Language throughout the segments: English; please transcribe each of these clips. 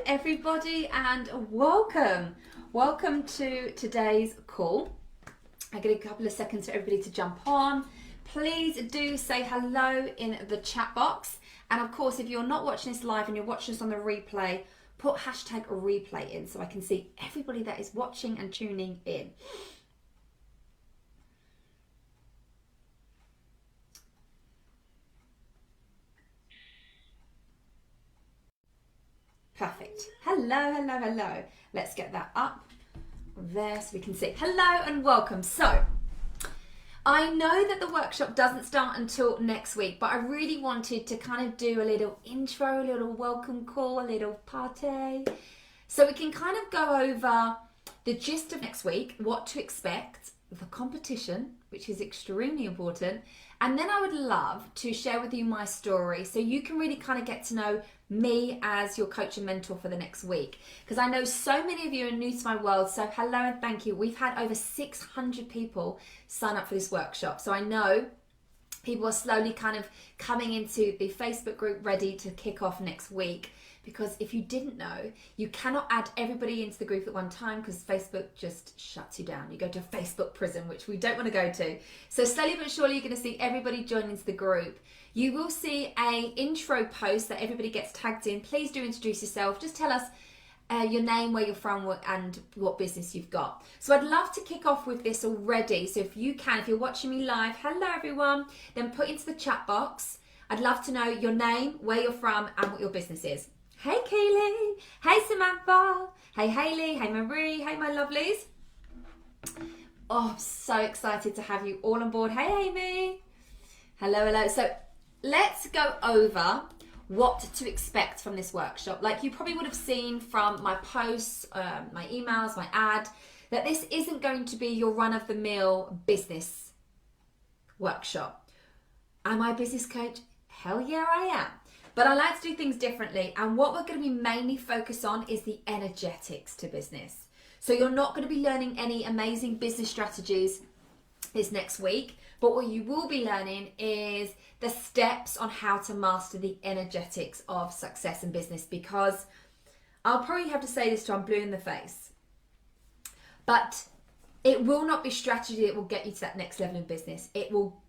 everybody, and welcome to today's call. I get a couple of seconds for everybody to jump on. Please do say hello in the chat box, and of course if you're not watching this live and you're watching this on the replay, put hashtag replay in so I can see everybody that is watching and tuning in. Perfect. Hello. Let's get that up there so we can see. Hello and welcome. So, I know that the workshop doesn't start until next week, but I really wanted to kind of do a little intro, a little welcome call, a little party. So we can kind of go over the gist of next week, what to expect, the competition, which is extremely important. And then I would love to share with you my story so you can really kind of get to know me as your coach and mentor for the next week. Because I know so many of you are new to my world. So hello and thank you. We've had over 600 people sign up for this workshop. So I know people are slowly kind of coming into the Facebook group ready to kick off next week. Because if you didn't know, you cannot add everybody into the group at one time because Facebook just shuts you down. You go to Facebook prison, which we don't want to go to. So slowly but surely, you're going to see everybody join into the group. You will see a intro post that everybody gets tagged in. Please do introduce yourself. Just tell us your name, where you're from, and what business you've got. So I'd love to kick off with this already. So if you can, if you're watching me live, hello everyone, then put into the chat box. I'd love to know your name, where you're from, and what your business is. Hey Keely, hey Samantha, hey Hayley, hey Marie, hey my lovelies. Oh, I'm so excited to have you all on board. Hey Amy. Hello. So let's go over what to expect from this workshop. Like you probably would have seen from my posts, my emails, my ad, that this isn't going to be your run-of-the-mill business workshop. Am I a business coach? Hell yeah, I am. But I like to do things differently, and what we're going to be mainly focused on is the energetics to business. So you're not going to be learning any amazing business strategies this next week, but what you will be learning is the steps on how to master the energetics of success in business, because I'll probably have to say this till I'm blue in the face, but it will not be strategy that will get you to that next level in business. It will,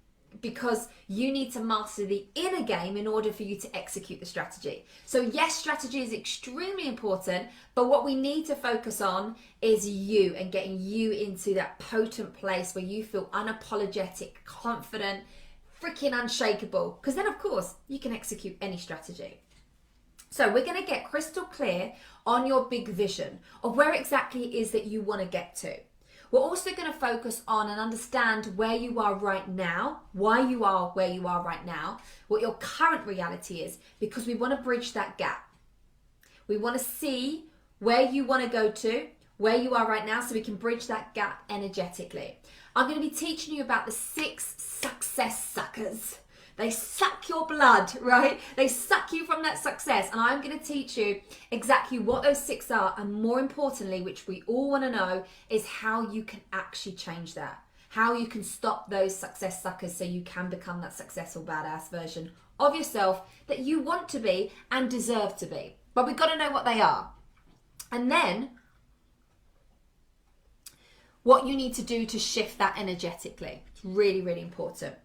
because you need to master the inner game in order for you to execute the strategy. So yes, strategy is extremely important, but what we need to focus on is you and getting you into that potent place where you feel unapologetic, confident, freaking unshakable, because then of course you can execute any strategy. So we're going to get crystal clear on your big vision of where exactly it is that you want to get to. We're also going to focus on and understand where you are right now, why you are where you are right now, what your current reality is, because we want to bridge that gap. We want to see where you want to go to, where you are right now, so we can bridge that gap energetically. I'm going to be teaching you about the 6 success suckers. They suck your blood, right? They suck you from that success. And I'm going to teach you exactly what those 6 are. And more importantly, which we all want to know, is how you can actually change that. How you can stop those success suckers so you can become that successful badass version of yourself that you want to be and deserve to be. But we've got to know what they are. And then what you need to do to shift that energetically. It's really, really important.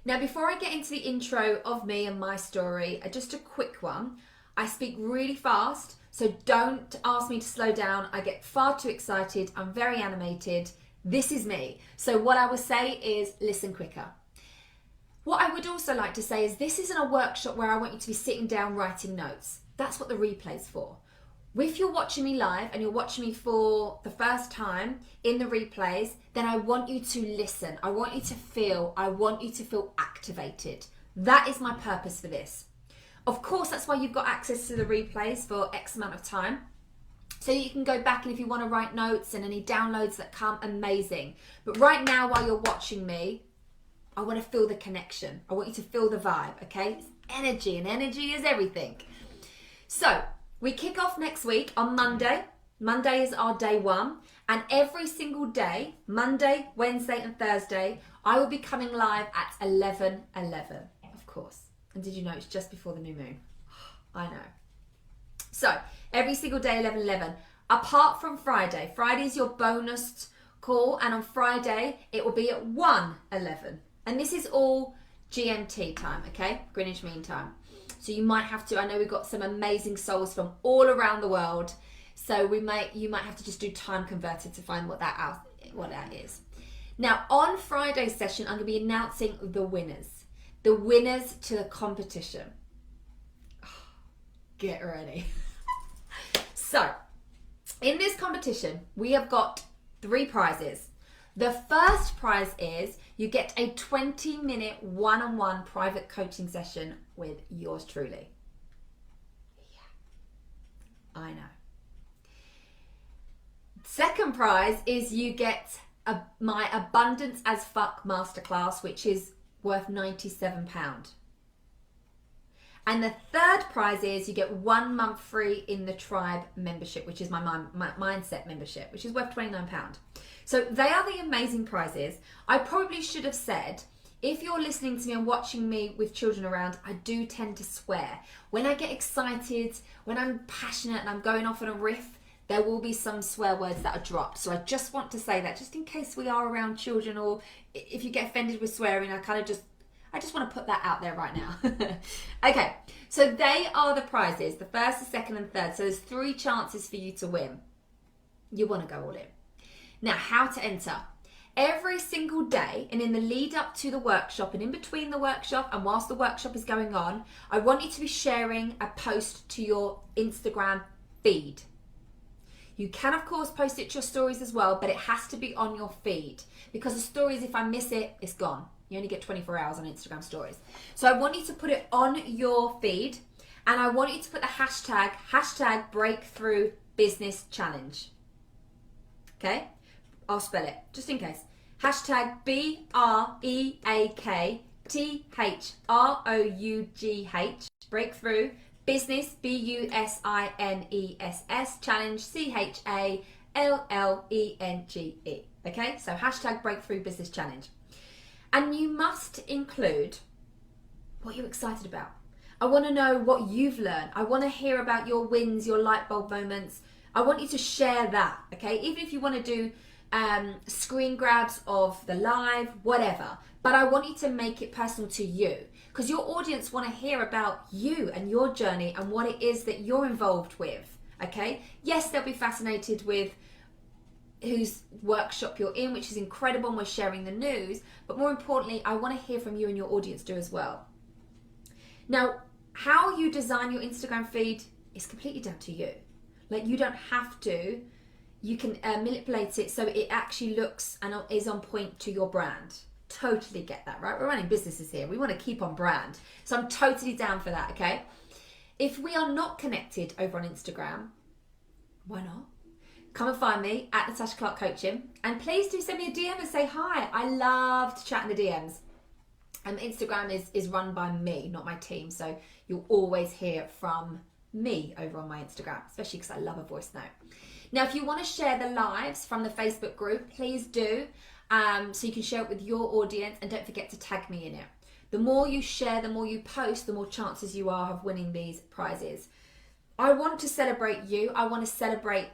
Now, before I get into the intro of me and my story, just a quick one. I speak really fast, so don't ask me to slow down. I get far too excited. I'm very animated. This is me. So what I will say is listen quicker. What I would also like to say is this isn't a workshop where I want you to be sitting down writing notes. That's what the replay's for. If you're watching me live and you're watching me for the first time in the replays, then I want you to listen. I want you to feel. I want you to feel activated. That is my purpose for this. Of course, that's why you've got access to the replays for X amount of time. So you can go back, and if you want to write notes and any downloads that come, amazing. But right now, while you're watching me, I want to feel the connection. I want you to feel the vibe, okay? It's energy, and energy is everything. So we kick off next week on Monday. Monday is our day 1. And every single day, Monday, Wednesday and Thursday, I will be coming live at 11:11, of course. And did you know it's just before the new moon? I know. So every single day, 11:11. Apart from Friday. Friday's your bonus call, and on Friday it will be at 1:11. And this is all GMT time, okay? Greenwich Mean Time. So you might have to, I know we've got some amazing souls from all around the world, so you might have to just do time converted to find what that is. Now on Friday's session, I'm going to be announcing the winners to the competition. Get ready. So in this competition, we have got 3 prizes. The first prize is you get a 20-minute one-on-one private coaching session with yours truly. Yeah, I know. Second prize is you get my Abundance as Fuck Masterclass, which is worth £97. And the third prize is you get 1 month free in the Tribe membership, which is my Mindset membership, which is worth £29. So they are the amazing prizes. I probably should have said, if you're listening to me and watching me with children around, I do tend to swear. When I get excited, when I'm passionate and I'm going off on a riff, there will be some swear words that are dropped. So I just want to say that just in case we are around children, or if you get offended with swearing, I just want to put that out there right now. Okay, so they are the prizes, the first, the second and third. So there's 3 chances for you to win. You want to go all in. Now, how to enter. Every single day, and in the lead up to the workshop and in between the workshop and whilst the workshop is going on, I want you to be sharing a post to your Instagram feed. You can, of course, post it to your stories as well, but it has to be on your feed, because the stories, if I miss it, it's gone. You only get 24 hours on Instagram stories. So I want you to put it on your feed, and I want you to put the hashtag Breakthrough Business Challenge. Okay? I'll spell it, just in case. Hashtag BREAKTHROUGH, Breakthrough Business, BUSINESS, Challenge, CHALLENGE. Okay, so hashtag Breakthrough Business Challenge. And you must include what you're excited about. I want to know what you've learned. I want to hear about your wins, your light bulb moments. I want you to share that, okay? Even if you want to do screen grabs of the live, whatever. But I want you to make it personal to you, because your audience want to hear about you and your journey and what it is that you're involved with, okay? Yes, they'll be fascinated with whose workshop you're in, which is incredible, and we're sharing the news. But more importantly, I want to hear from you and your audience do as well. Now, how you design your Instagram feed is completely down to you. Like, you don't have to. You can manipulate it so it actually looks and is on point to your brand. Totally get that, right? We're running businesses here. We want to keep on brand. So I'm totally down for that, okay? If we are not connected over on Instagram, why not? Come and find me at Natasha Clark Coaching. And please do send me a DM and say hi. I love to chat in the DMs. Instagram is run by me, not my team. So you'll always hear from me over on my Instagram, especially because I love a voice note. Now, if you want to share the lives from the Facebook group, please do. So you can share it with your audience, and don't forget to tag me in it. The more you share, the more you post, the more chances you are of winning these prizes. I want to celebrate you. I want to celebrate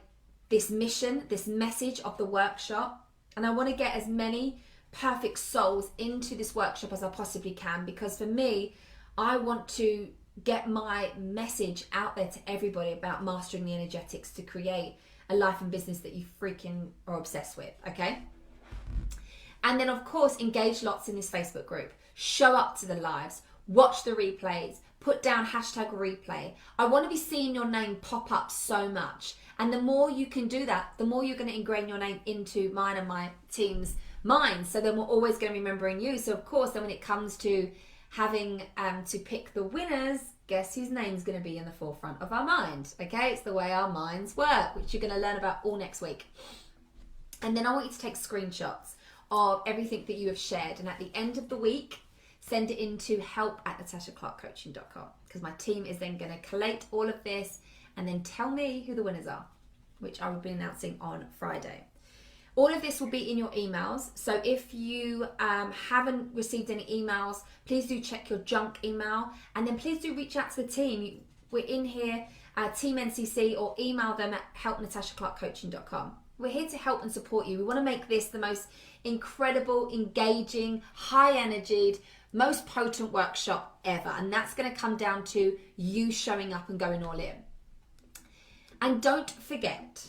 this mission, this message of the workshop. And I want to get as many perfect souls into this workshop as I possibly can, because for me, I want to get my message out there to everybody about mastering the energetics to create a life and business that you freaking are obsessed with, okay? And then, of course, engage lots in this Facebook group. Show up to the lives, watch the replays, put down hashtag replay. I want to be seeing your name pop up so much. And the more you can do that, the more you're going to ingrain your name into mine and my team's minds. So then we're always going to be remembering you. So, of course, then when it comes to having to pick the winners, guess whose name's going to be in the forefront of our mind, okay? It's the way our minds work, which you're going to learn about all next week. And then I want you to take screenshots of everything that you have shared, and at the end of the week, send it into help@natashaclarkcoaching.com, because my team is then going to collate all of this and then tell me who the winners are, which I will be announcing on Friday. All of this will be in your emails. So if you haven't received any emails, please do check your junk email, and then please do reach out to the team. we're in here, Team NCC, or email them at helpnatashaclarkcoaching.com. We're here to help and support you. We want to make this the most incredible, engaging, high-energied, most potent workshop ever. And that's going to come down to you showing up and going all in. And don't forget,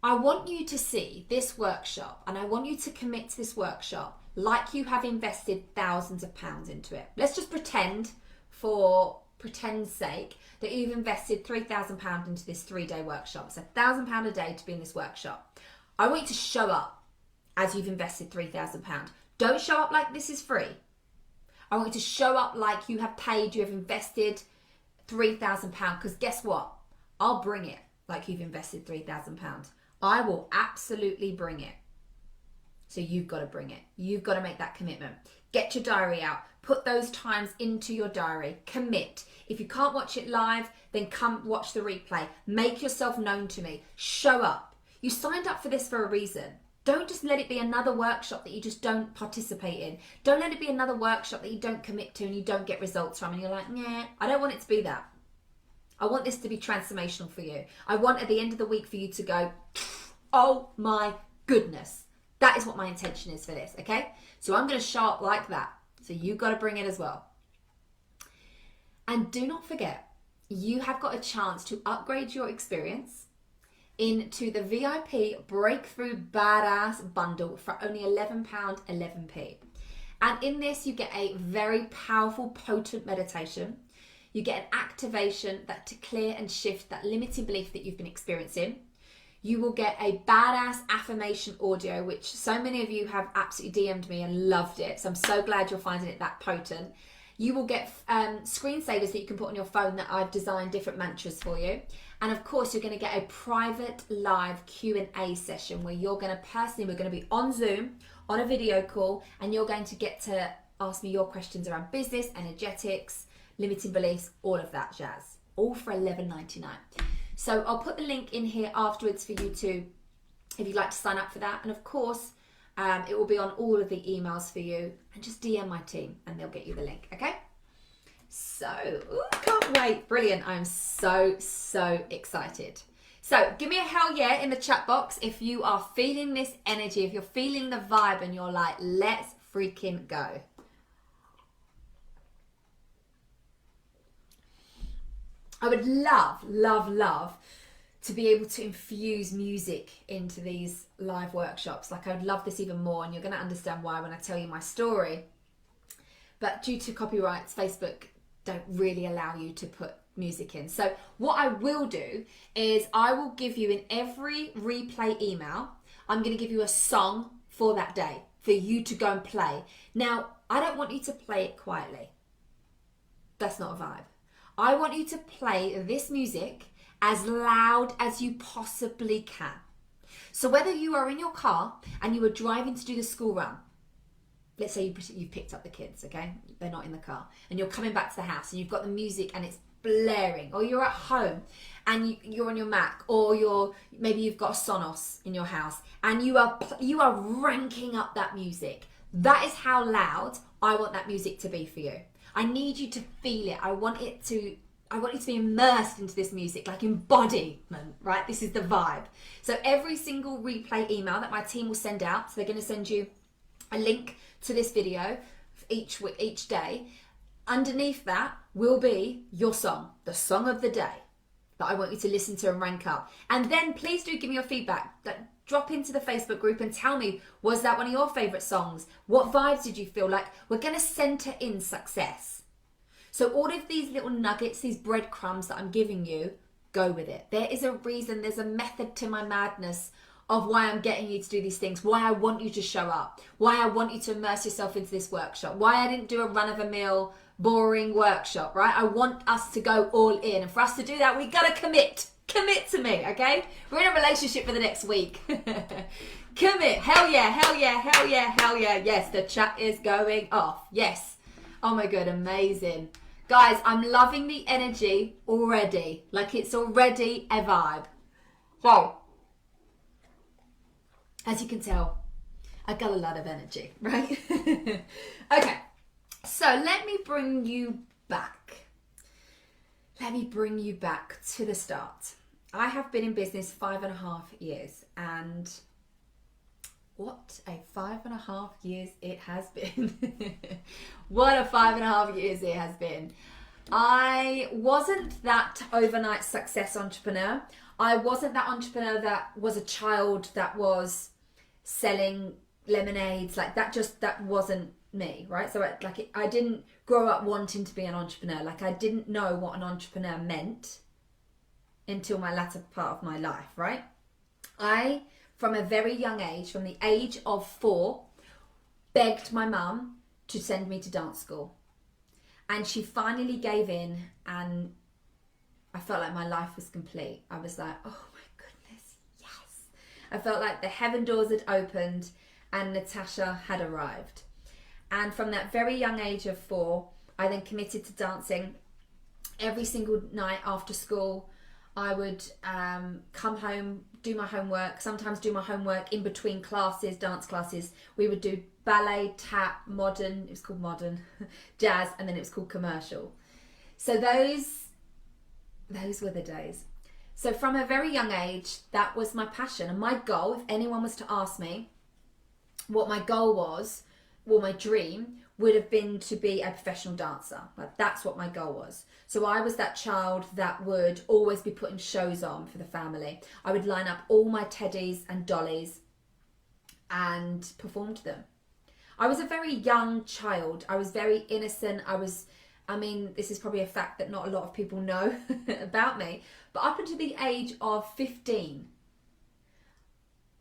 I want you to see this workshop, and I want you to commit to this workshop like you have invested thousands of pounds into it. Let's just pretend, for pretend's sake, that you've invested £3,000 into this 3-day workshop. It's £1,000 a day to be in this workshop. I want you to show up as you've invested £3,000. Don't show up like this is free. I want you to show up like you have paid, you have invested £3,000, because guess what? I'll bring it like you've invested £3,000. I will absolutely bring it. So you've got to bring it. You've got to make that commitment. Get your diary out. Put those times into your diary. Commit. If you can't watch it live, then come watch the replay. Make yourself known to me. Show up. You signed up for this for a reason. Don't just let it be another workshop that you just don't participate in. Don't let it be another workshop that you don't commit to and you don't get results from and you're like, nah, I don't want it to be that. I want this to be transformational for you. I want at the end of the week for you to go, oh my goodness. That is what my intention is for this, okay? So I'm going to show up like that. So you've got to bring it as well. And do not forget, you have got a chance to upgrade your experience into the VIP Breakthrough Badass Bundle for only £11.11p. And in this, you get a very powerful, potent meditation. You get an activation that to clear and shift that limiting belief that you've been experiencing. You will get a badass affirmation audio, which so many of you have absolutely DM'd me and loved it. So I'm so glad you're finding it that potent. You will get screensavers that you can put on your phone that I've designed different mantras for you. And of course, you're going to get a private live Q&A session where you're going to we're going to be on Zoom, on a video call, and you're going to get to ask me your questions around business, energetics, limiting beliefs, all of that jazz. All for $11.99. So I'll put the link in here afterwards for you to, if you'd like to sign up for that. And of course, it will be on all of the emails for you. And just DM my team and they'll get you the link, okay? So, can't wait. Brilliant. I'm so excited. So give me a hell yeah in the chat box if you are feeling this energy, if you're feeling the vibe and you're like, let's freaking go. I would love to be able to infuse music into these live workshops. Like, I would love this even more, and you're going to understand why when I tell you my story. But due to copyrights, Facebook don't really allow you to put music in. So what I will do is I will give you in every replay email, I'm going to give you a song for that day for you to go and play. Now, I don't want you to play it quietly. That's not a vibe. I want you to play this music as loud as you possibly can. So whether you are in your car and you are driving to do the school run, let's say you picked up the kids, okay? They're not in the car. And you're coming back to the house and you've got the music and it's blaring. Or you're at home and you're on your Mac, or maybe you've got a Sonos in your house and you are ranking up that music. That is how loud I want that music to be for you. I need you to feel it. I want you to be immersed into this music, like embodiment, right? This is the vibe. So every single replay email that my team will send out, so they're going to send you a link to this video each day. Underneath that will be your song, the song of the day that I want you to listen to and rank up. And then please do give me your feedback. Drop into the Facebook group and tell me, was that one of your favorite songs? What vibes did you feel like? We're going to center in success. So all of these little nuggets, these breadcrumbs that I'm giving you, go with it. There is a reason, there's a method to my madness of why I'm getting you to do these things, why I want you to show up, why I want you to immerse yourself into this workshop, why I didn't do a run-of-the-mill, boring workshop, right? I want us to go all in. And for us to do that, we got to commit. Commit to me, okay? We're in a relationship for the next week. Commit. Hell yeah, hell yeah, hell yeah, hell yeah. Yes, the chat is going off. Yes. Oh my God, amazing. Guys, I'm loving the energy already. Like, it's already a vibe. So, as you can tell, I got a lot of energy, right? Okay, so let me bring you back let me bring you back to the start. I have been in business 5.5 years, and what a 5.5 years it has been. What a 5.5 years it has been. I wasn't that overnight success entrepreneur. I wasn't that entrepreneur that was a child that was selling lemonades. Like that wasn't me, right? So I didn't grow up wanting to be an entrepreneur. Like I didn't know what an entrepreneur meant until my latter part of my life, right? I, from a very young age, from the age of 4, begged my mum to send me to dance school. And she finally gave in, and I felt like my life was complete. I was like, oh my goodness, yes. I felt like the heaven doors had opened and Natasha had arrived. And from that very young age of 4, I then committed to dancing. Every single night after school, I would come home, do my homework, sometimes do my homework in between classes, dance classes. We would do ballet, tap, modern, it was called modern, jazz, and then it was called commercial. So those were the days. So from a very young age, that was my passion. And my goal, if anyone was to ask me what my goal was, well, my dream would have been to be a professional dancer. Like that's what my goal was. So I was that child that would always be putting shows on for the family. I would line up all my teddies and dollies and perform to them. I was a very young child. I was very innocent. This is probably a fact that not a lot of people know about me, but up until the age of 15,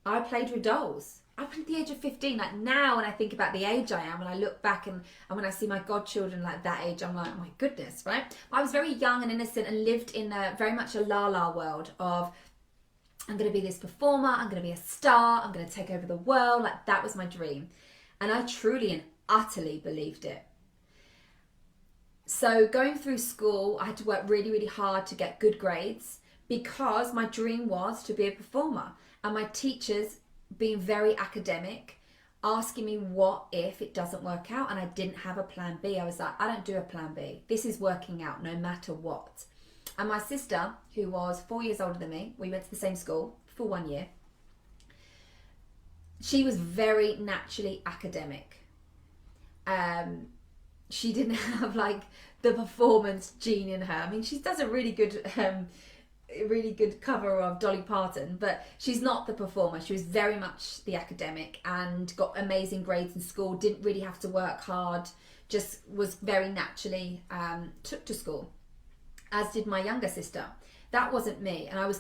I played with dolls. Up until the age of 15, like now when I think about the age I am, and I look back and when I see my godchildren like that age, I'm like, oh my goodness, right? I was very young and innocent and lived in very much a la-la world of, I'm going to be this performer, I'm going to be a star, I'm going to take over the world. Like that was my dream. And I truly and utterly believed it. So going through school, I had to work really, really hard to get good grades because my dream was to be a performer. And my teachers, being very academic, asking me what if it doesn't work out, and I didn't have a plan B. I was like, I don't do a plan B. This is working out no matter what. And my sister, who was 4 years older than me, we went to the same school for 1 year. She was very naturally academic. She didn't have like the performance gene in her. I mean, she does a really good cover of Dolly Parton, but she's not the performer. She was very much the academic and got amazing grades in school, didn't really have to work hard, just was very naturally took to school, as did my younger sister. That wasn't me, and I was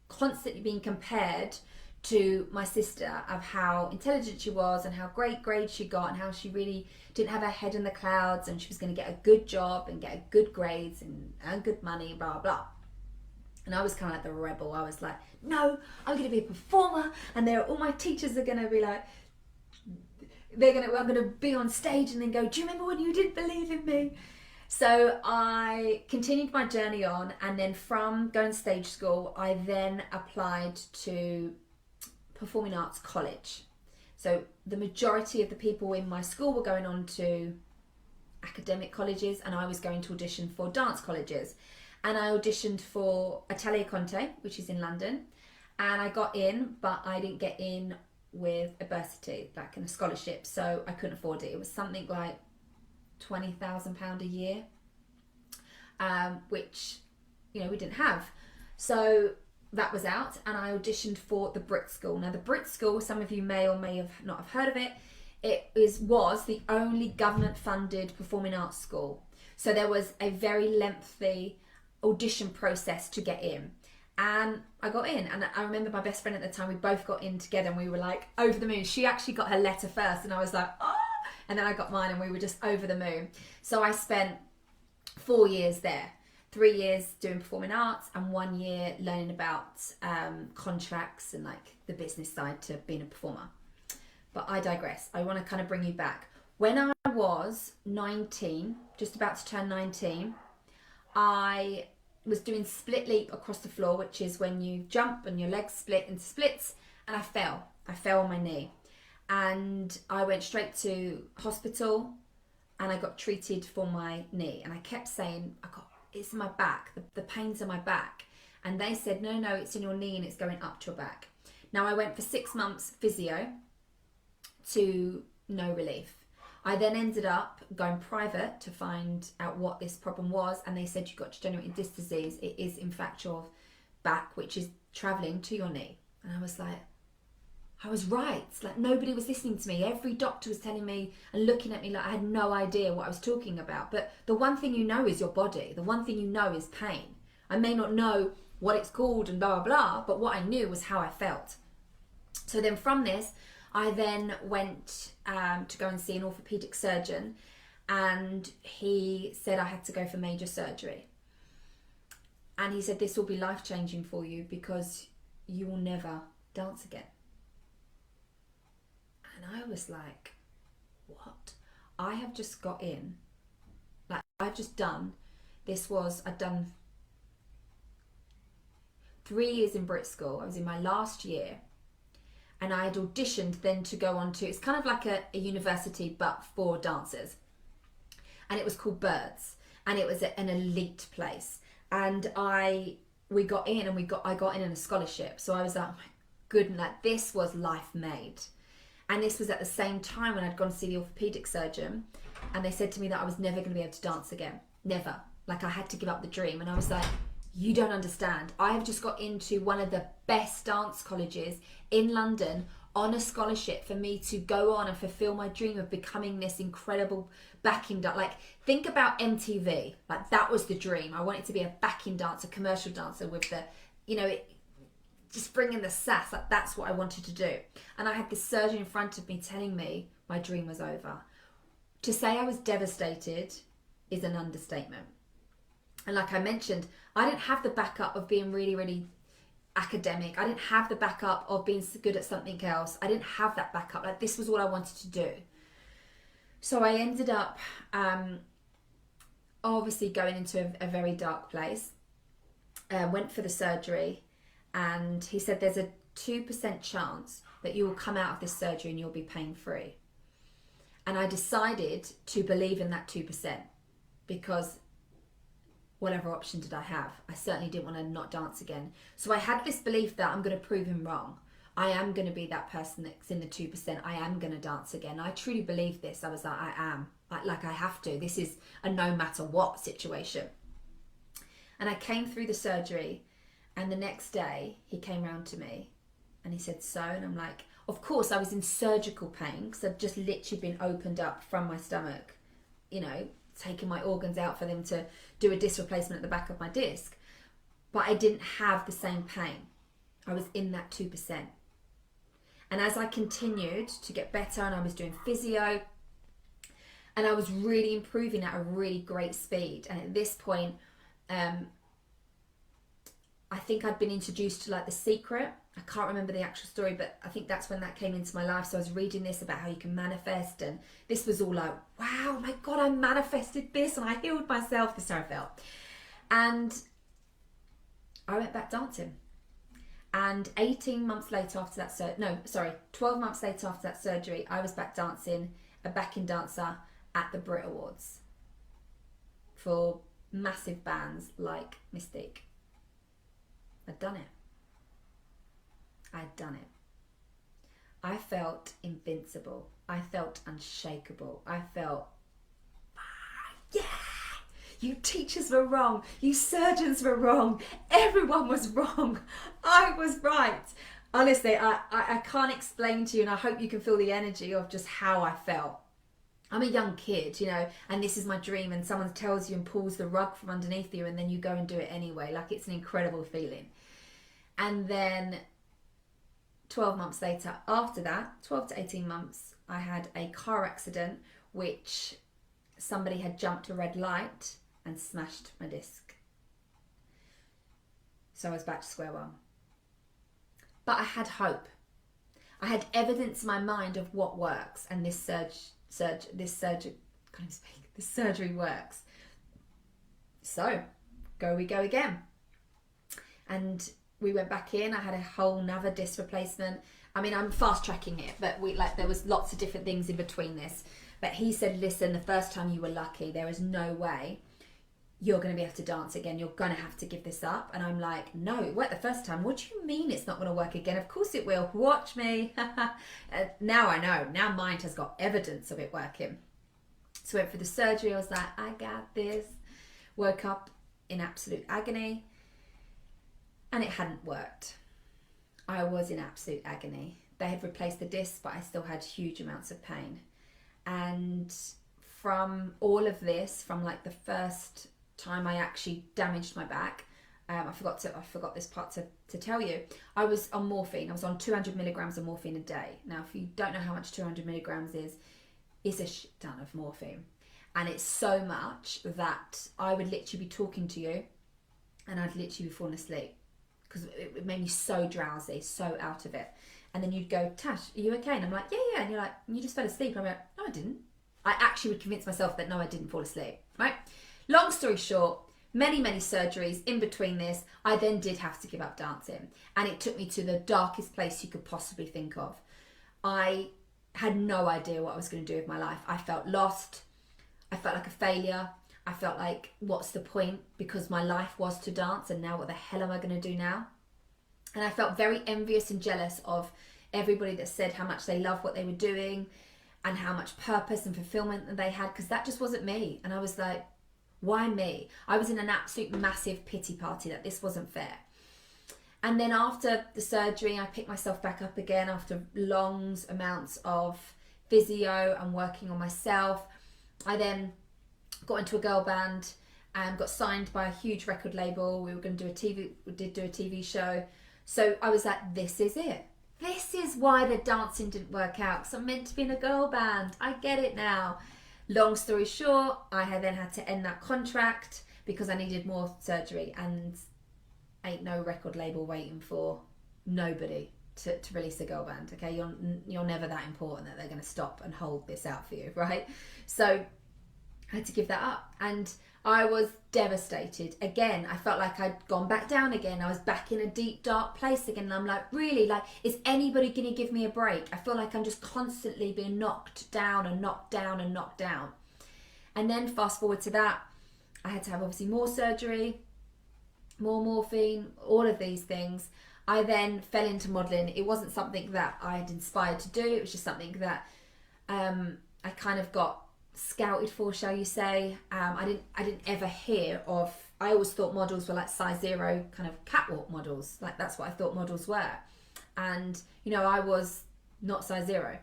constantly being compared to my sister of how intelligent she was and how great grades she got and how she really didn't have her head in the clouds and she was going to get a good job and get good grades and earn good money, blah blah. And I was kind of like the rebel. I was like, no, I'm going to be a performer, and all my teachers are going to be like, I'm going to be on stage and then go, do you remember when you didn't believe in me? So I continued my journey on, and then from going to stage school, I then applied to Performing Arts College. So the majority of the people in my school were going on to academic colleges, and I was going to audition for dance colleges. And I auditioned for Atelier Conte, which is in London, and I got in, but I didn't get in with a bursary, like in a scholarship, so I couldn't afford it. It was something like £20,000 a year, which, we didn't have. So that was out, and I auditioned for the Brit School. Now, the Brit School, some of you may or may have not have heard of it. It was the only government-funded performing arts school. So there was a very lengthy audition process to get in, and I got in. And I remember my best friend at the time, we both got in together, and we were like over the moon. She actually got her letter first, and I was like, oh, and then I got mine, and we were just over the moon. So I spent 4 years there, 3 years doing performing arts, and 1 year learning about contracts and like the business side to being a performer. But I digress. I want to kind of bring you back. When I was 19, just about to turn 19, I was doing split leap across the floor, which is when you jump and your legs split into splits, and I fell on my knee, and I went straight to hospital, and I got treated for my knee, and I kept saying, I got it's in my back. The pain's in my back. And they said, no, it's in your knee and it's going up to your back. Now, I went for 6 months physio to no relief. I then ended up going private to find out what this problem was, and they said, you've got degenerative disc disease. It is in fact your back, which is travelling to your knee. And I was like, I was right. Like, nobody was listening to me. Every doctor was telling me and looking at me like I had no idea what I was talking about. But the one thing you know is your body. The one thing you know is pain. I may not know what it's called and blah, blah, blah, but what I knew was how I felt. So then from this, I then went to go and see an orthopedic surgeon, and he said I had to go for major surgery. And he said, this will be life-changing for you because you will never dance again. And I was like, what? I have just got in, like I've just done, I'd done 3 years in Brit School. I was in my last year, and I had auditioned then to go on to, it's kind of like a university but for dancers. And it was called Birds, and it was an elite place. And we got in, and I got in a scholarship. So I was like, oh my goodness, like this was life made. And this was at the same time when I'd gone to see the orthopedic surgeon, and they said to me that I was never going to be able to dance again. Never. Like I had to give up the dream. And I was like, you don't understand. I have just got into one of the best dance colleges in London on a scholarship for me to go on and fulfill my dream of becoming this incredible backing dancer. Like, think about MTV. Like, that was the dream. I wanted to be a backing dancer, commercial dancer with the, just bringing the sass. Like, that's what I wanted to do. And I had this surgeon in front of me telling me my dream was over. To say I was devastated is an understatement. And like I mentioned, I didn't have the backup of being really, really academic. I didn't have the backup of being good at something else. I didn't have that backup. Like, this was what I wanted to do. So I ended up obviously going into a very dark place. Went for the surgery, and he said there's a 2% chance that you will come out of this surgery and you'll be pain free. And I decided to believe in that 2%, because whatever option did I have? I certainly didn't want to not dance again. So I had this belief that I'm going to prove him wrong. I am going to be that person that's in the 2%. I am going to dance again. I truly believed this. I was like, I am. Like, I have to. This is a no matter what situation. And I came through the surgery, and the next day he came round to me and he said, so, and I'm like, of course I was in surgical pain because I'd just literally been opened up from my stomach, taking my organs out for them to do a disc replacement at the back of my disc. But I didn't have the same pain. I was in that 2%. And as I continued to get better, and I was doing physio, and I was really improving at a really great speed. And at this point, I think I'd been introduced to like The Secret. I can't remember the actual story, but I think that's when that came into my life. So I was reading this about how you can manifest, and this was all like, wow, my God, I manifested this and I healed myself. This is how I felt. And I went back dancing. And 18 months later after that 12 months later after that surgery, I was back dancing, a backing dancer at the Brit Awards for massive bands like Mystique. I'd done it. I felt invincible. I felt unshakable. I felt, yeah, you teachers were wrong. You surgeons were wrong. Everyone was wrong. I was right. Honestly, I can't explain to you, and I hope you can feel the energy of just how I felt. I'm a young kid, and this is my dream, and someone tells you and pulls the rug from underneath you, and then you go and do it anyway. Like, it's an incredible feeling. And then 12 months later, after that, 12 to 18 months, I had a car accident, which somebody had jumped a red light and smashed my disc. So I was back to square one. But I had hope. I had evidence in my mind of what works, and this surgery works. So, we go again. And we went back in. I had a whole nother disc replacement. I mean, I'm fast tracking it, but there was lots of different things in between this. But he said, listen, the first time you were lucky. There is no way you're going to be able to dance again. You're going to have to give this up. And I'm like, no, it worked the first time. What do you mean it's not going to work again? Of course it will. Watch me. Now I know. Now mind has got evidence of it working. So I went for the surgery. I was like, I got this. Woke up in absolute agony. And it hadn't worked. I was in absolute agony. They had replaced the disc, but I still had huge amounts of pain. And from all of this, from like the first time I actually damaged my back, I forgot this part to tell you. I was on morphine. I was on 200 milligrams of morphine a day. Now, if you don't know how much 200 milligrams is, it's a shit ton of morphine. And it's so much that I would literally be talking to you and I'd literally be falling asleep because it made me so drowsy, so out of it. And then you'd go, Tash, are you okay? And I'm like, yeah. And you're like, you just fell asleep. And I'm like, no, I didn't. I actually would convince myself that no, I didn't fall asleep, right? Long story short, many surgeries in between this, I then did have to give up dancing. And it took me to the darkest place you could possibly think of. I had no idea what I was going to do with my life. I felt lost. I felt like a failure. I felt like, what's the point? Because my life was to dance, and now what the hell am I going to do now? And I felt very envious and jealous of everybody that said how much they loved what they were doing and how much purpose and fulfillment that they had, because that just wasn't me. And I was like, why me? I was in an absolute massive pity party that this wasn't fair. And then after the surgery, I picked myself back up again after long amounts of physio and working on myself. I then got into a girl band and got signed by a huge record label. We did do a TV show. So I was like, this is it. This is why the dancing didn't work out, because I'm meant to be in a girl band. I get it now. Long story short, I had then had to end that contract because I needed more surgery, and ain't no record label waiting for nobody to release a girl band. Okay, you're never that important that they're going to stop and hold this out for you, right? So I had to give that up, and I was devastated. Again, I felt like I'd gone back down again. I was back in a deep, dark place again. And I'm like, really? Like, is anybody going to give me a break? I feel like I'm just constantly being knocked down and knocked down and knocked down. And then fast forward to that, I had to have obviously more surgery, more morphine, all of these things. I then fell into modelling. It wasn't something that I had inspired to do. It was just something that I kind of got scouted for, shall you say. I didn't ever hear of, I always thought models were like size 0 kind of catwalk models, like that's what I thought models were. And you know, I was not size 0.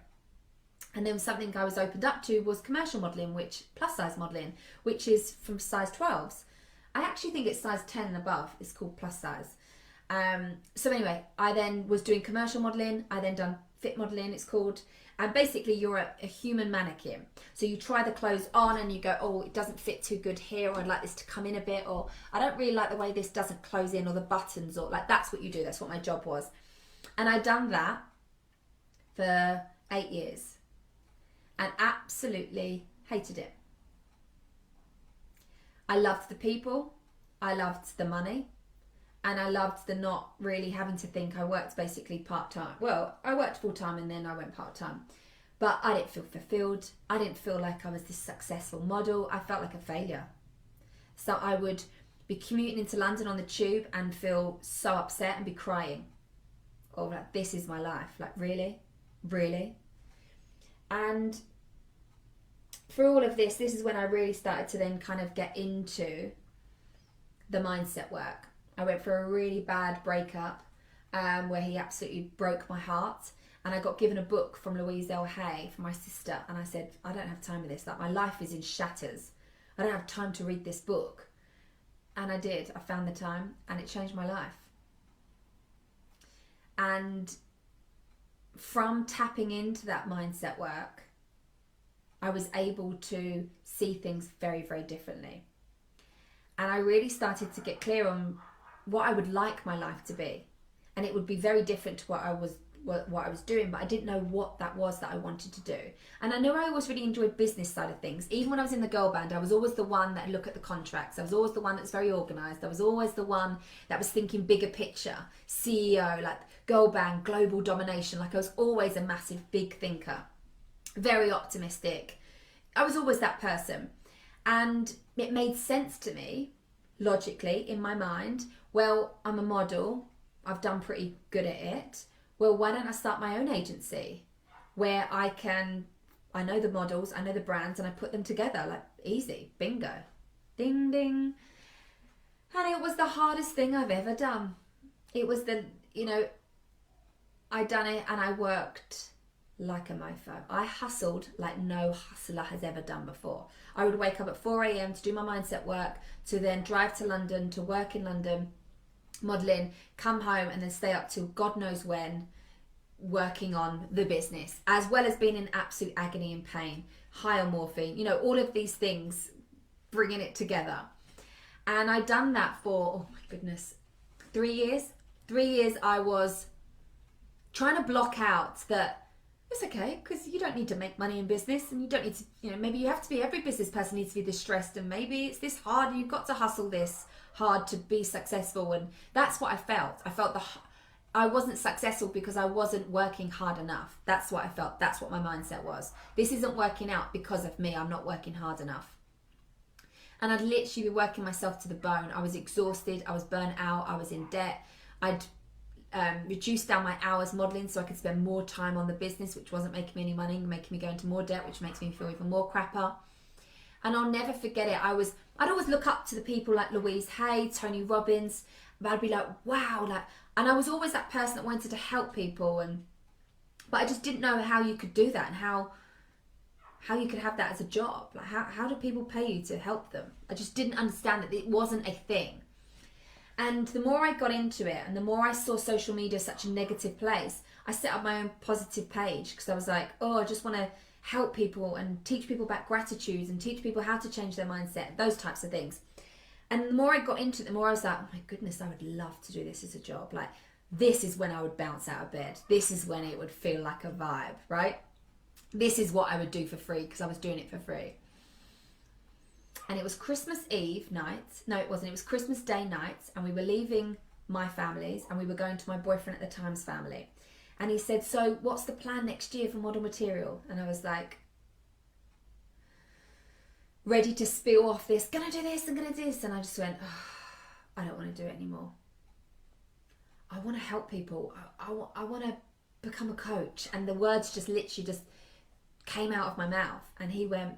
And then something I was opened up to was commercial modelling, which plus size modelling, which is from size 12s. I actually think it's size 10 and above, it's called plus size. So anyway, I then was doing commercial modelling. I then done fit modelling, it's called. And basically you're a human mannequin. So you try the clothes on and you go, oh, it doesn't fit too good here, or I'd like this to come in a bit, or I don't really like the way this doesn't close in, or the buttons, or like that's what you do. That's what my job was. And I'd done that for 8 years and absolutely hated it. I loved the people. I loved the money. And I loved the not really having to think. I worked basically part-time. Well, I worked full-time and then I went part-time. But I didn't feel fulfilled. I didn't feel like I was this successful model. I felt like a failure. So I would be commuting into London on the tube and feel so upset and be crying. Or like, this is my life. Like, really? Really? And through all of this is when I really started to then kind of get into the mindset work. I went for a really bad breakup where he absolutely broke my heart, and I got given a book from Louise L. Hay, from my sister, and I said, I don't have time for this. Like, my life is in shatters. I don't have time to read this book. And I did. I found the time, and it changed my life. And from tapping into that mindset work, I was able to see things very, very differently. And I really started to get clear on what I would like my life to be, and it would be very different to what I was doing, but I didn't know what that was that I wanted to do. And I know I always really enjoyed business side of things. Even when I was in the girl band, I was always the one that looked at the contracts. I was always the one that's very organised. I was always the one that was thinking bigger picture, CEO, like girl band, global domination. Like, I was always a massive big thinker, very optimistic. I was always that person. And it made sense to me, logically, in my mind. Well, I'm a model. I've done pretty good at it. Well, why don't I start my own agency where I know the models, I know the brands, and I put them together, like easy, bingo, ding, ding. And it was the hardest thing I've ever done. It was I done it and I worked like a mofo. I hustled like no hustler has ever done before. I would wake up at 4 a.m. to do my mindset work, to then drive to London, to work in London, modelling, come home and then stay up till God knows when, working on the business, as well as being in absolute agony and pain, high on morphine, all of these things, bringing it together. And I done that for, oh my goodness, 3 years. 3 years I was trying to block out that it's okay, because you don't need to make money in business, and you don't need to, maybe you have to be, every business person needs to be this stressed, and maybe it's this hard, and you've got to hustle this hard to be successful. And that's what I felt. I felt I wasn't successful because I wasn't working hard enough. That's what I felt. That's what my mindset was. This isn't working out because of me. I'm not working hard enough. And I'd literally be working myself to the bone. I was exhausted. I was burnt out. I was in debt. I'd reduced down my hours modelling so I could spend more time on the business, which wasn't making me any money, making me go into more debt, which makes me feel even more crapper. And I'll never forget it. I'd always look up to the people like Louise Hay, Tony Robbins. But I'd be like, wow, and I was always that person that wanted to help people, but I just didn't know how you could do that, and how you could have that as a job. Like, how do people pay you to help them? I just didn't understand that it wasn't a thing. And the more I got into it, and the more I saw social media as such a negative place, I set up my own positive page, because I was like, I just want to help people and teach people about gratitude and teach people how to change their mindset, those types of things. And the more I got into it, the more I was like, oh my goodness, I would love to do this as a job. Like, this is when I would bounce out of bed. This is when it would feel like a vibe, right? This is what I would do for free, because I was doing it for free. And it was Christmas Eve night. No, it wasn't. It was Christmas Day night. And we were leaving my family's, and we were going to my boyfriend at the time's family. And he said, so what's the plan next year for Model Material? And I was like, ready to spill off this, gonna do this and gonna do this. And I just went, I don't want to do it anymore. I want to help people. I want to become a coach. And the words just literally just came out of my mouth. And he went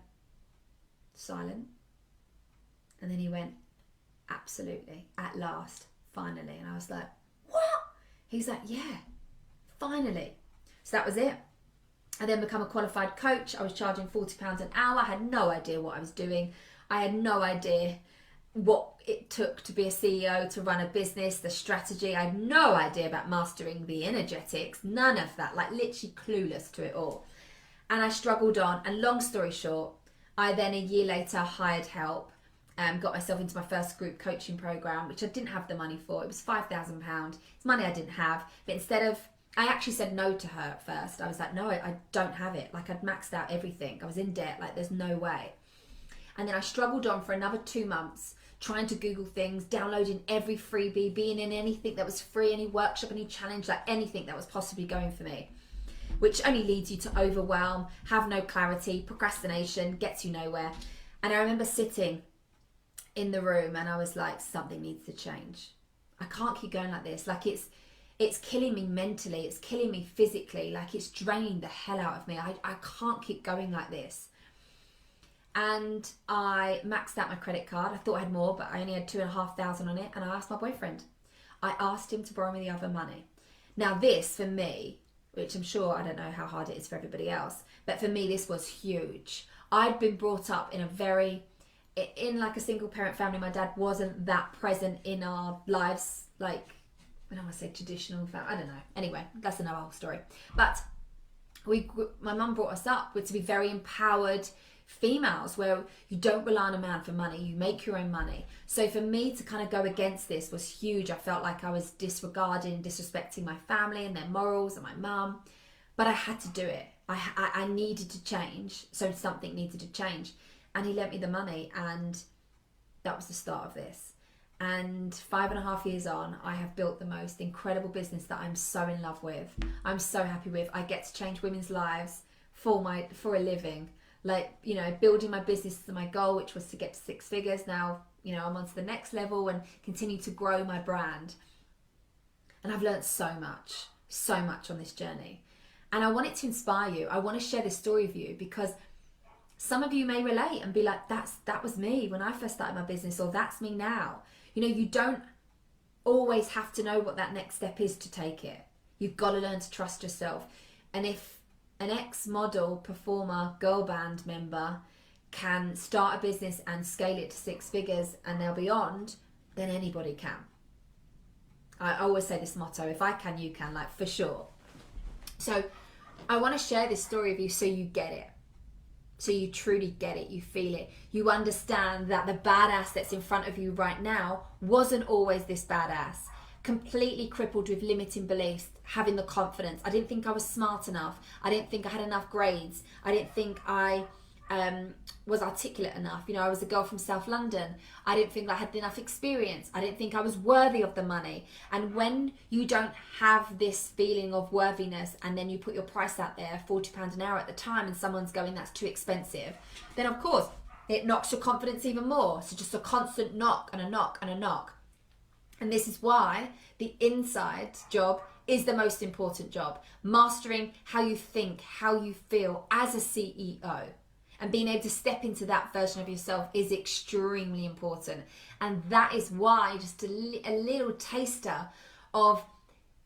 silent. And then he went, absolutely, at last, finally. And I was like, what? He's like, yeah, finally. So that was it. I then become a qualified coach. I was charging £40 an hour. I had no idea what I was doing. I had no idea what it took to be a CEO, to run a business, the strategy. I had no idea about mastering the energetics, none of that, like literally clueless to it all. And I struggled on. And long story short, I then a year later hired help. Got myself into my first group coaching program, which I didn't have the money for. It was £5,000. It's money I didn't have. But instead of, I actually said no to her at first. I was like, no, I don't have it. Like, I'd maxed out everything. I was in debt. Like, there's no way. And then I struggled on for another 2 months, trying to Google things, downloading every freebie, being in anything that was free, any workshop, any challenge, like anything that was possibly going for me, which only leads you to overwhelm, have no clarity, procrastination, gets you nowhere. And I remember sitting in the room and I was like, something needs to change. I can't keep going like this. Like, it's killing me mentally, it's killing me physically, like it's draining the hell out of me. I can't keep going like this. And I maxed out my credit card. I thought I had more, but I only had 2,500 on it. And I asked my boyfriend. I asked him to borrow me the other money. Now this, for me, which I'm sure, I don't know how hard it is for everybody else, but for me this was huge. I'd been brought up in like a single parent family. My dad wasn't that present in our lives, like, when I say traditional family, I don't know. Anyway, that's another whole story. But my mum brought us up to be very empowered females, where you don't rely on a man for money, you make your own money. So for me to kind of go against this was huge. I felt like I was disregarding, disrespecting my family and their morals and my mum, but I had to do it. I needed to change, so something needed to change. And he lent me the money, and that was the start of this. And 5.5 years on, I have built the most incredible business that I'm so in love with. I'm so happy with. I get to change women's lives for a living. like, you know, building my business to my goal, which was to get to 6 figures. Now, you know, I'm on to the next level and continue to grow my brand. And I've learned so much on this journey. And I want it to inspire you. I want to share this story with you because some of you may relate and be like, that was me when I first started my business, or that's me now. You know, you don't always have to know what that next step is to take it. You've got to learn to trust yourself. And if an ex-model, performer, girl band member can start a business and scale it to 6 figures and they're beyond, then anybody can. I always say this motto, if I can, you can, like, for sure. So I want to share this story with you so you get it. So you truly get it, you feel it. You understand that the badass that's in front of you right now wasn't always this badass. Completely crippled with limiting beliefs, having the confidence. I didn't think I was smart enough. I didn't think I had enough grades. I didn't think I was articulate enough. You know, I was a girl from South London. I didn't think I had enough experience. I didn't think I was worthy of the money. And when you don't have this feeling of worthiness and then you put your price out there, £40 an hour at the time, and someone's going, that's too expensive, then of course it knocks your confidence even more. So just a constant knock and a knock and a knock. And this is why the inside job is the most important job. Mastering how you think, how you feel as a CEO. And being able to step into that version of yourself is extremely important. And that is why, just a little taster of,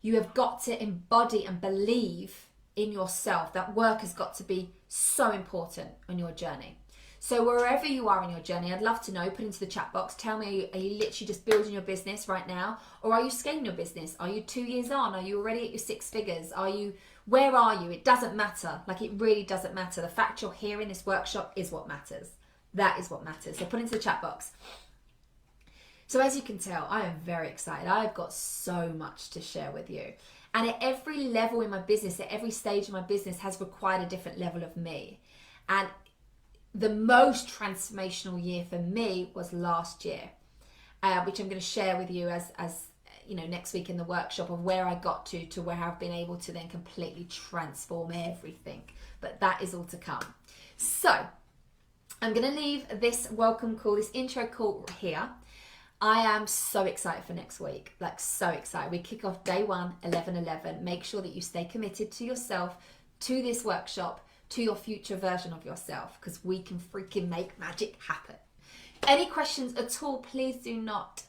you have got to embody and believe in yourself. That work has got to be so important on your journey. So wherever you are in your journey, I'd love to know, put into the chat box, tell me, are you literally just building your business right now? Or are you scaling your business? Are you 2 years on? Are you already at your 6 figures? Where are you? It doesn't matter. Like, it really doesn't matter. The fact you're here in this workshop is what matters. That is what matters. So put into the chat box. So as you can tell, I am very excited. I've got so much to share with you. And at every level in my business, at every stage of my business has required a different level of me. And the most transformational year for me was last year, which I'm going to share with you as you know, next week in the workshop, of where I got to where I've been able to then completely transform everything. But that is all to come. So I'm going to leave this welcome call, this intro call here. I am so excited for next week, like so excited. We kick off day 1, 11/11. Make sure that you stay committed to yourself, to this workshop, to your future version of yourself, because we can freaking make magic happen. Any questions at all, please do not.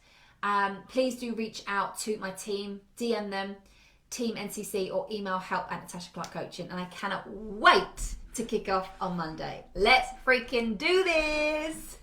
Please do reach out to my team, DM them, Team NCC, or email help@NatashaClarkCoaching. And I cannot wait to kick off on Monday. Let's freaking do this.